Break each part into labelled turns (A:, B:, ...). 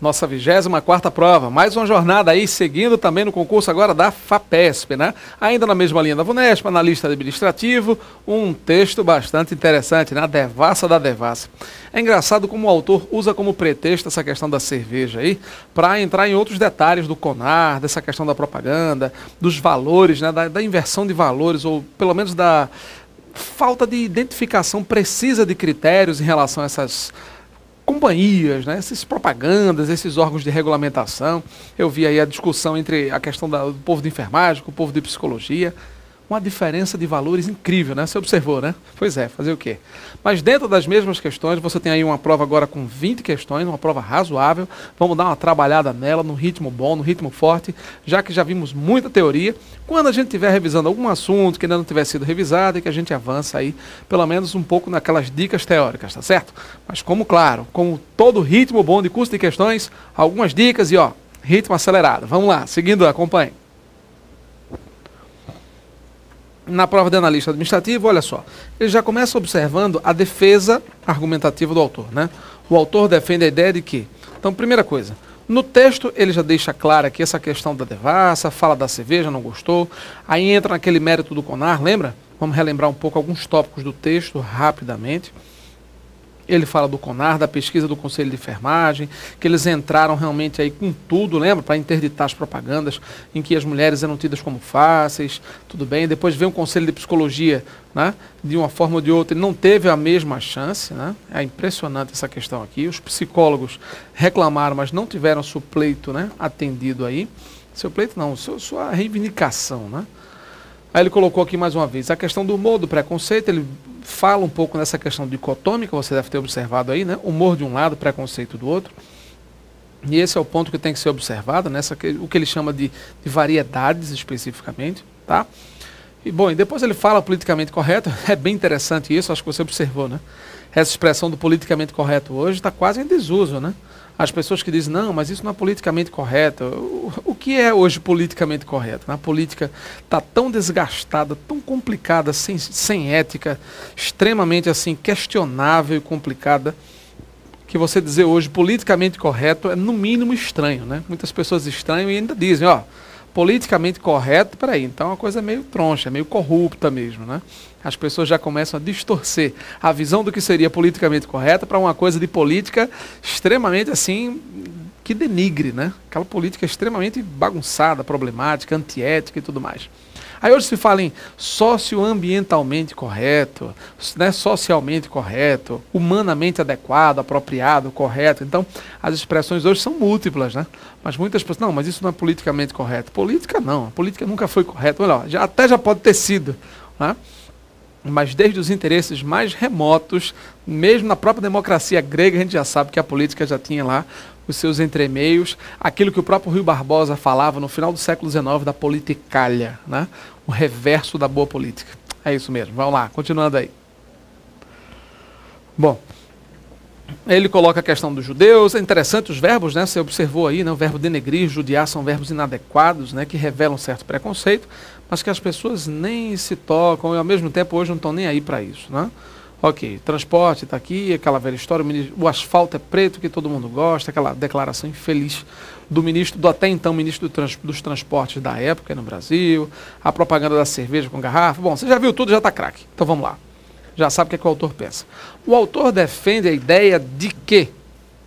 A: Nossa 24ª prova, mais uma jornada aí, seguindo também no concurso agora da FAPESP, né? Ainda na mesma linha da VUNESP, analista administrativo, um texto bastante interessante, né? A devassa da devassa. É engraçado como o autor usa como pretexto essa questão da cerveja aí, para entrar em outros detalhes do CONAR, dessa questão da propaganda, dos valores, né? Da inversão de valores, ou pelo menos da falta de identificação precisa de critérios em relação a essas companhias, né, essas propagandas, esses órgãos de regulamentação. Eu vi aí a discussão entre a questão do povo de enfermagem com o povo de psicologia. Uma diferença de valores incrível, né? Você observou, né? Pois é, fazer o quê? Mas dentro das mesmas questões, você tem aí uma prova agora com 20 questões, uma prova razoável. Vamos dar uma trabalhada nela, no ritmo bom, no ritmo forte, já que já vimos muita teoria. Quando a gente estiver revisando algum assunto que ainda não tiver sido revisado, e que a gente avança aí, pelo menos um pouco naquelas dicas teóricas, tá certo? Mas como, claro, como todo ritmo bom de curso de questões, algumas dicas e, ó, ritmo acelerado. Vamos lá, seguindo, acompanhe. Na prova de analista administrativo, olha só, ele já começa observando a defesa argumentativa do autor, né? O autor defende a ideia de que, então, primeira coisa, no texto ele já deixa clara aqui essa questão da devassa, fala da cerveja, não gostou, aí entra naquele mérito do CONAR, lembra? Vamos relembrar um pouco alguns tópicos do texto, rapidamente. Ele fala do CONAR, da pesquisa do Conselho de Enfermagem, que eles entraram realmente aí com tudo, lembra? Para interditar as propagandas em que as mulheres eram tidas como fáceis, tudo bem. Depois vem o Conselho de Psicologia, né? De uma forma ou de outra, ele não teve a mesma chance, né? É impressionante essa questão aqui. Os psicólogos reclamaram, mas não tiveram seu pleito, né, atendido aí. Seu pleito não, sua reivindicação, né? Aí ele colocou aqui mais uma vez a questão do humor, do preconceito. Ele fala um pouco nessa questão dicotômica, você deve ter observado aí, né? Humor de um lado, preconceito do outro. E esse é o ponto que tem que ser observado, né? O que ele chama de variedades especificamente, tá? E bom, e depois ele fala politicamente correto. É bem interessante isso, acho que você observou, né? Essa expressão do politicamente correto hoje está quase em desuso, né? As pessoas que dizem, não, mas isso não é politicamente correto. O que é hoje politicamente correto? A política está tão desgastada, tão complicada, sem ética, extremamente assim questionável e complicada, que você dizer hoje politicamente correto é no mínimo estranho, né? Muitas pessoas estranham e ainda dizem, ó, politicamente correto, peraí, então é uma coisa meio troncha, meio corrupta mesmo, né? As pessoas já começam a distorcer a visão do que seria politicamente correta para uma coisa de política extremamente assim, que denigre, né? Aquela política extremamente bagunçada, problemática, antiética e tudo mais. Aí hoje se fala em socioambientalmente correto, né, socialmente correto, humanamente adequado, apropriado, correto. Então, as expressões hoje são múltiplas, né? Mas muitas pessoas, não, mas isso não é politicamente correto. Política não, a política nunca foi correta. Olha, até já pode ter sido, né? Mas desde os interesses mais remotos, mesmo na própria democracia grega, a gente já sabe que a política já tinha lá os seus entremeios, aquilo que o próprio Rui Barbosa falava no final do século XIX da politicalha, né? O reverso da boa política. É isso mesmo, vamos lá, continuando aí. Bom, ele coloca a questão dos judeus, é interessante os verbos, né? Você observou aí, né? O verbo denegrir, judiar são verbos inadequados, né? Que revelam certo preconceito, mas que as pessoas nem se tocam e ao mesmo tempo hoje não estão nem aí para isso, né? Ok, transporte está aqui, aquela velha história, o asfalto é preto, que todo mundo gosta, aquela declaração infeliz do ministro, do até então ministro dos transportes da época no Brasil, a propaganda da cerveja com garrafa. Bom, você já viu tudo, já está craque. Então vamos lá. Já sabe o que é que o autor pensa. O autor defende a ideia de que,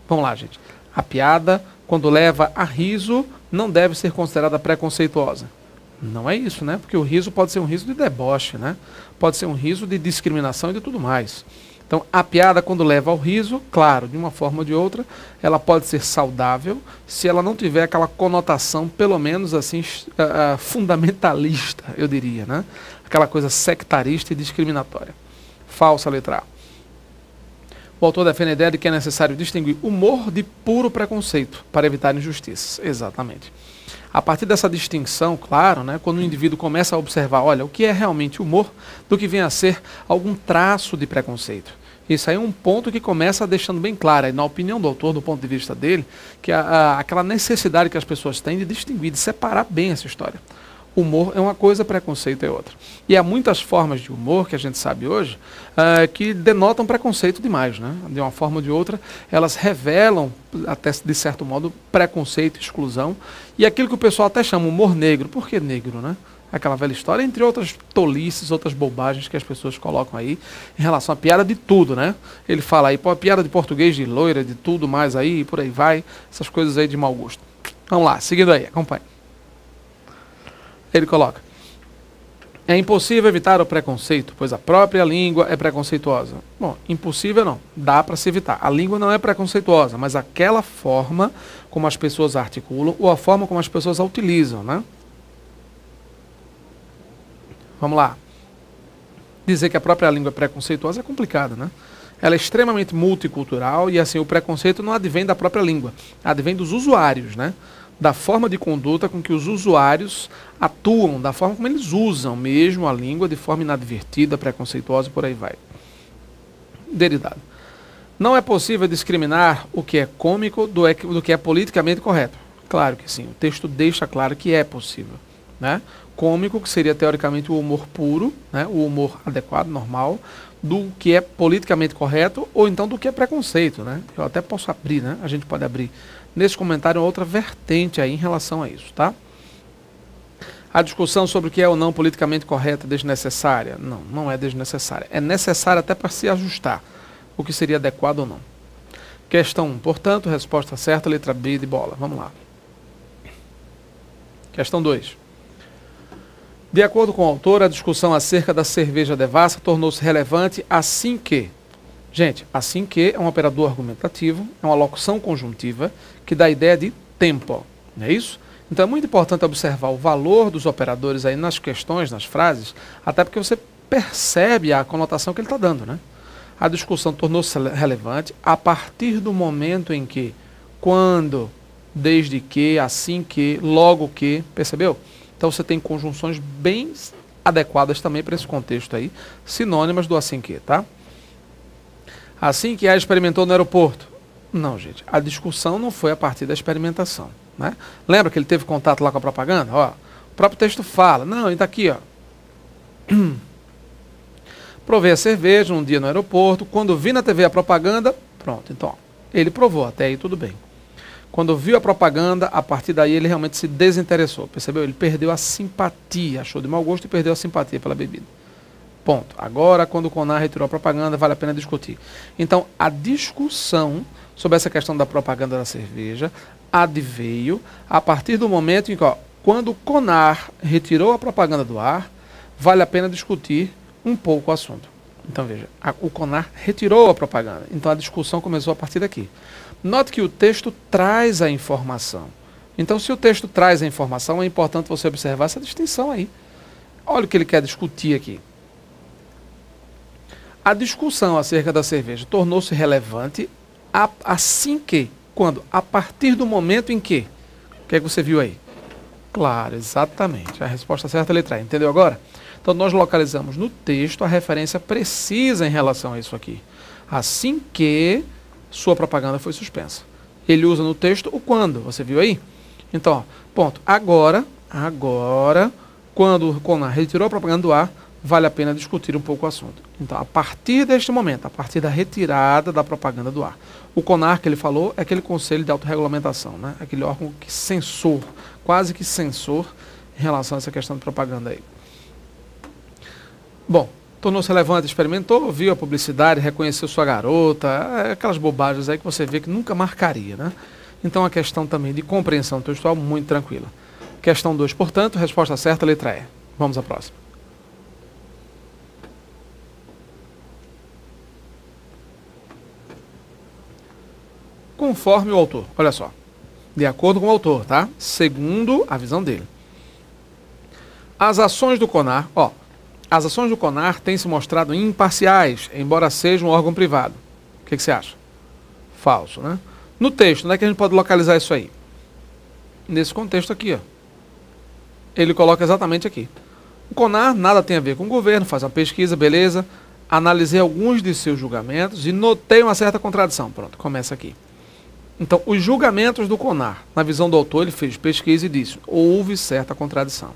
A: vamos lá, gente, a piada, quando leva a riso, não deve ser considerada preconceituosa. Não é isso, né? Porque o riso pode ser um riso de deboche, né? Pode ser um riso de discriminação e de tudo mais. Então, a piada, quando leva ao riso, claro, de uma forma ou de outra, ela pode ser saudável se ela não tiver aquela conotação, pelo menos assim, fundamentalista, eu diria, né? Aquela coisa sectarista e discriminatória. Falsa letra A. O autor defende a ideia de que é necessário distinguir humor de puro preconceito para evitar injustiças. Exatamente. A partir dessa distinção, claro, né, quando o indivíduo começa a observar, olha, o que é realmente humor, do que vem a ser algum traço de preconceito. Isso aí é um ponto que começa deixando bem claro, aí, na opinião do autor, do ponto de vista dele, que aquela necessidade que as pessoas têm de distinguir, de separar bem essa história. Humor é uma coisa, preconceito é outra. E há muitas formas de humor que a gente sabe hoje que denotam preconceito demais, né? De uma forma ou de outra, elas revelam, até de certo modo, preconceito, exclusão. E aquilo que o pessoal até chama humor negro. Por que negro, né? Aquela velha história, entre outras tolices, outras bobagens que as pessoas colocam aí em relação à piada de tudo, né? Ele fala aí, pô, piada de português, de loira, de tudo mais aí, por aí vai, essas coisas aí de mau gosto. Vamos lá, seguindo aí, acompanhe. Ele coloca: é impossível evitar o preconceito, pois a própria língua é preconceituosa. Bom, impossível não, dá para se evitar. A língua não é preconceituosa, mas aquela forma como as pessoas a articulam ou a forma como as pessoas a utilizam, né? Vamos lá. Dizer que a própria língua é preconceituosa é complicado, né? Ela é extremamente multicultural e assim o preconceito não advém da própria língua, advém dos usuários, né? Da forma de conduta com que os usuários atuam, da forma como eles usam mesmo a língua de forma inadvertida, preconceituosa e por aí vai. Derivado. Não é possível discriminar o que é cômico do que é politicamente correto. Claro que sim, o texto deixa claro que é possível, né? Cômico, que seria teoricamente o humor puro, né? O humor adequado, normal, do que é politicamente correto ou então do que é preconceito, né? Eu até posso abrir, né? A gente pode abrir nesse comentário outra vertente aí em relação a isso, tá? A discussão sobre o que é ou não politicamente correto é desnecessária? Não, não é desnecessária. É necessária até para se ajustar o que seria adequado ou não. Questão 1, portanto, resposta certa, letra B de bola. Vamos lá. Questão 2. De acordo com o autor, a discussão acerca da cerveja devassa tornou-se relevante assim que... Gente, assim que é um operador argumentativo, é uma locução conjuntiva que dá a ideia de tempo, não é isso? Então é muito importante observar o valor dos operadores aí nas questões, nas frases, até porque você percebe a conotação que ele está dando, né? A discussão tornou-se relevante a partir do momento em que, quando, desde que, assim que, logo que, percebeu? Então você tem conjunções bem adequadas também para esse contexto aí, sinônimas do assim que, tá? Assim que a experimentou no aeroporto. Não, gente, a discussão não foi a partir da experimentação, né? Lembra que ele teve contato lá com a propaganda? Ó, o próprio texto fala, não, ele está aqui, ó. Provei a cerveja um dia no aeroporto, quando vi na TV a propaganda, pronto, então, ó, ele provou, até aí tudo bem. Quando viu a propaganda, a partir daí ele realmente se desinteressou, percebeu? Ele perdeu a simpatia, achou de mau gosto e perdeu a simpatia pela bebida. Ponto. Agora, quando o CONAR retirou a propaganda, vale a pena discutir. Então, a discussão sobre essa questão da propaganda da cerveja adveio a partir do momento em que, ó, quando o CONAR retirou a propaganda do ar, vale a pena discutir um pouco o assunto. Então, veja, o CONAR retirou a propaganda. Então, a discussão começou a partir daqui. Note que o texto traz a informação. Então, se o texto traz a informação, é importante você observar essa distinção aí. Olha o que ele quer discutir aqui. A discussão acerca da cerveja tornou-se relevante assim que, quando? A partir do momento em que? O que é que você viu aí? Claro, exatamente. A resposta certa é a letra A. Entendeu agora? Então, nós localizamos no texto a referência precisa em relação a isso aqui. Assim que sua propaganda foi suspensa. Ele usa no texto o quando. Você viu aí? Então, ó, ponto. Agora, quando o CONAR retirou a propaganda do ar, vale a pena discutir um pouco o assunto. Então, a partir deste momento, a partir da retirada da propaganda do ar, o CONAR que ele falou é aquele conselho de autorregulamentação, né? Aquele órgão que censor, quase que censor, em relação a essa questão de propaganda aí. Bom, tornou-se relevante, experimentou, viu a publicidade, reconheceu sua garota, aquelas bobagens aí que você vê que nunca marcaria, né? Então, a questão também de compreensão textual muito tranquila. Questão 2, portanto, resposta certa, letra E. Vamos à próxima. Conforme o autor, olha só, de acordo com o autor, tá? Segundo a visão dele. As ações do CONAR, ó, as ações do CONAR têm se mostrado imparciais, embora seja um órgão privado. O que você acha? Falso, né? No texto, onde é que a gente pode localizar isso aí? Nesse contexto aqui, ó. Ele coloca exatamente aqui. O CONAR nada tem a ver com o governo, faz uma pesquisa, beleza. Analisei alguns de seus julgamentos e notei uma certa contradição. Pronto, começa aqui. Então, os julgamentos do CONAR, na visão do autor, ele fez pesquisa e disse, houve certa contradição.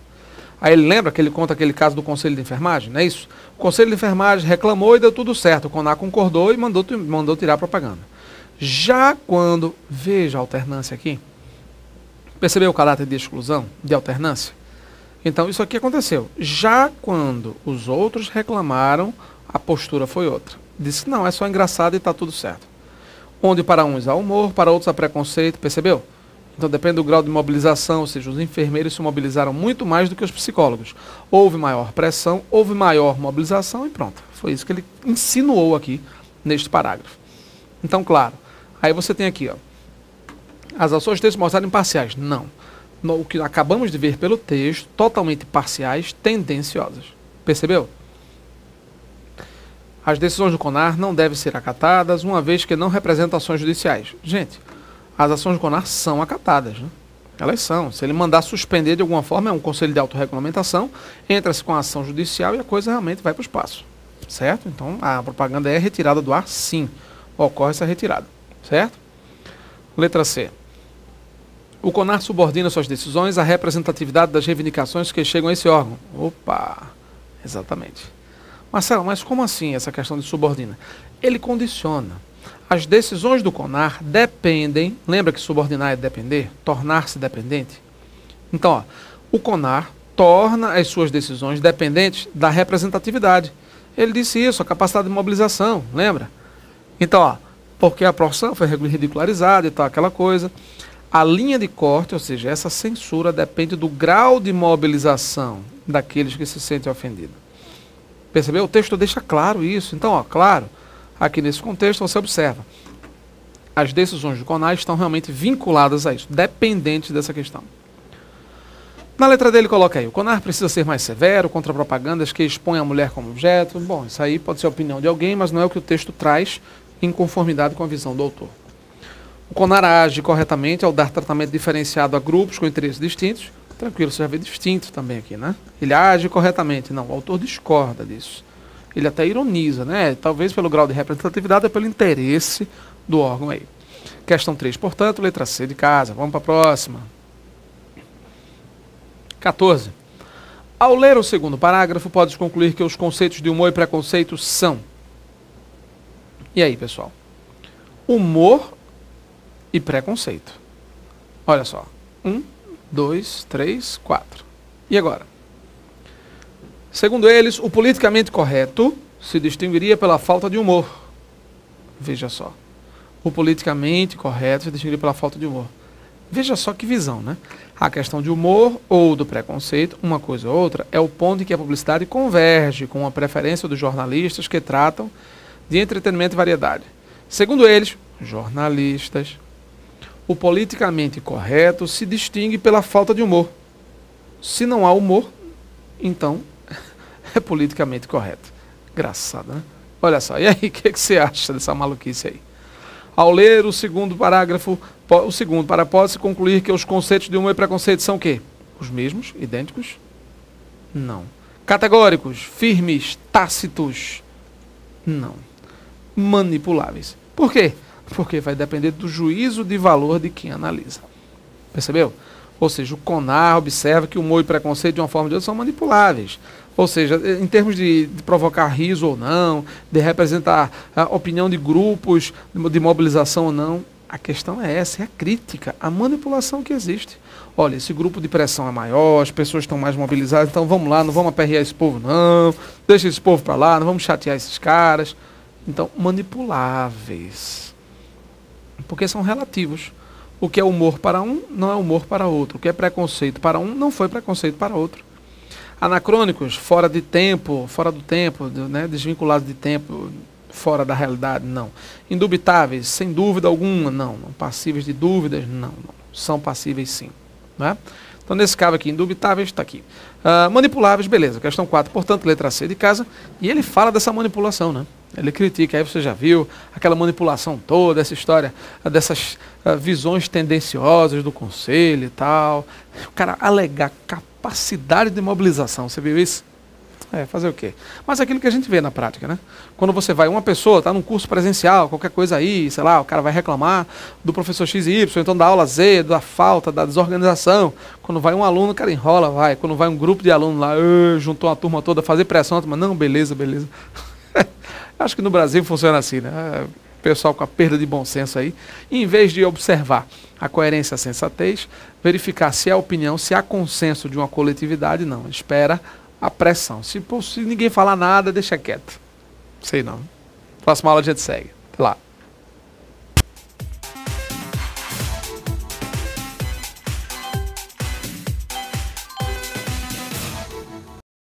A: Aí ele lembra que ele conta aquele caso do Conselho de Enfermagem, não é isso? O Conselho de Enfermagem reclamou e deu tudo certo. O CONAR concordou e mandou tirar a propaganda. Já quando, veja a alternância aqui, percebeu o caráter de exclusão, de alternância? Então isso aqui aconteceu. Já quando os outros reclamaram, a postura foi outra. Disse que não, é só engraçado e está tudo certo. Onde para uns há humor, para outros há preconceito, percebeu? Então depende do grau de mobilização, ou seja, os enfermeiros se mobilizaram muito mais do que os psicólogos. Houve maior pressão, houve maior mobilização e pronto. Foi isso que ele insinuou aqui neste parágrafo. Então, claro, aí você tem aqui, ó, as ações de texto mostraram imparciais. Não. O que acabamos de ver pelo texto, totalmente parciais, tendenciosas. Percebeu? As decisões do CONAR não devem ser acatadas, uma vez que não representam ações judiciais. Gente, as ações do CONAR são acatadas, né? Elas são. Se ele mandar suspender de alguma forma, é um conselho de autorregulamentação, entra-se com a ação judicial e a coisa realmente vai para o espaço. Certo? Então, a propaganda é retirada do ar, sim. Ocorre essa retirada. Certo? Letra C. O CONAR subordina suas decisões à representatividade das reivindicações que chegam a esse órgão. Opa! Exatamente. Marcelo, mas como assim essa questão de subordina? Ele condiciona. As decisões do CONAR dependem, lembra que subordinar é depender? Tornar-se dependente? Então, ó, o CONAR torna as suas decisões dependentes da representatividade. Ele disse isso, a capacidade de mobilização, lembra? Então, ó, porque a profissão foi ridicularizada e tal, aquela coisa. A linha de corte, ou seja, essa censura depende do grau de mobilização daqueles que se sentem ofendidos. Percebeu? O texto deixa claro isso. Então, ó, claro, aqui nesse contexto você observa. As decisões do CONAR estão realmente vinculadas a isso, dependentes dessa questão. Na letra dele coloca aí, o CONAR precisa ser mais severo contra propagandas que expõem a mulher como objeto. Bom, isso aí pode ser a opinião de alguém, mas não é o que o texto traz em conformidade com a visão do autor. O CONAR age corretamente ao dar tratamento diferenciado a grupos com interesses distintos. Tranquilo, você já vê distinto também aqui, né? Ele age corretamente. Não, o autor discorda disso. Ele até ironiza, né? Talvez pelo grau de representatividade ou pelo interesse do órgão aí. Questão 3, portanto, letra C de casa. Vamos para a próxima. 14. Ao ler o segundo parágrafo, podes concluir que os conceitos de humor e preconceito são... E aí, pessoal? Humor e preconceito. Olha só. 1, 2, 3, 4. E agora? Segundo eles, o politicamente correto se distinguiria pela falta de humor. Veja só. O politicamente correto se distinguiria pela falta de humor. Veja só que visão, né? A questão de humor ou do preconceito, uma coisa ou outra, é o ponto em que a publicidade converge com a preferência dos jornalistas que tratam de entretenimento e variedade. Segundo eles, jornalistas, o politicamente correto se distingue pela falta de humor. Se não há humor, então é politicamente correto. Engraçado, né? Olha só, e aí, o que você acha dessa maluquice aí? Ao ler o segundo parágrafo, pode-se concluir que os conceitos de humor e preconceito são o quê? Os mesmos? Idênticos? Não. Categóricos? Firmes? Tácitos? Não. Manipuláveis. Por quê? Porque vai depender do juízo de valor de quem analisa. Percebeu? Ou seja, o CONAR observa que o humor e preconceito, de uma forma ou de outra, são manipuláveis. Ou seja, em termos de provocar riso ou não, de representar a opinião de grupos, de mobilização ou não, a questão é essa, é a crítica, a manipulação que existe. Olha, esse grupo de pressão é maior, as pessoas estão mais mobilizadas, então vamos lá, não vamos aperrear esse povo não, deixa esse povo para lá, não vamos chatear esses caras. Então, manipuláveis. Porque são relativos. O que é humor para um, não é humor para outro. O que é preconceito para um, não foi preconceito para outro. Anacrônicos, fora de tempo, fora do tempo, né, desvinculados de tempo, fora da realidade, não. Indubitáveis, sem dúvida alguma, não. Passíveis de dúvidas, não. São passíveis sim. Né? Então, nesse caso aqui, indubitáveis, está aqui. Manipuláveis, beleza. Questão 4, portanto, letra C de casa. E ele fala dessa manipulação, né? Ele critica, aí você já viu, aquela manipulação toda, essa história, dessas visões tendenciosas do conselho e tal. O cara alegar capacidade de mobilização, você viu isso? Fazer o quê? Mas é aquilo que a gente vê na prática, né? Quando você vai, uma pessoa está num curso presencial, qualquer coisa aí, sei lá, o cara vai reclamar do professor X e Y, então da aula Z, da falta, da desorganização. Quando vai um aluno, o cara enrola, vai. Quando vai um grupo de alunos lá, juntou uma turma toda, fazer pressão, a turma, não, beleza, beleza. Acho que no Brasil funciona assim, né? O pessoal com a perda de bom senso aí, em vez de observar a coerência e a sensatez, verificar se há opinião, se há consenso de uma coletividade, não. Espera a pressão. Se ninguém falar nada, deixa quieto. Sei não. Próxima aula a gente segue. Até lá.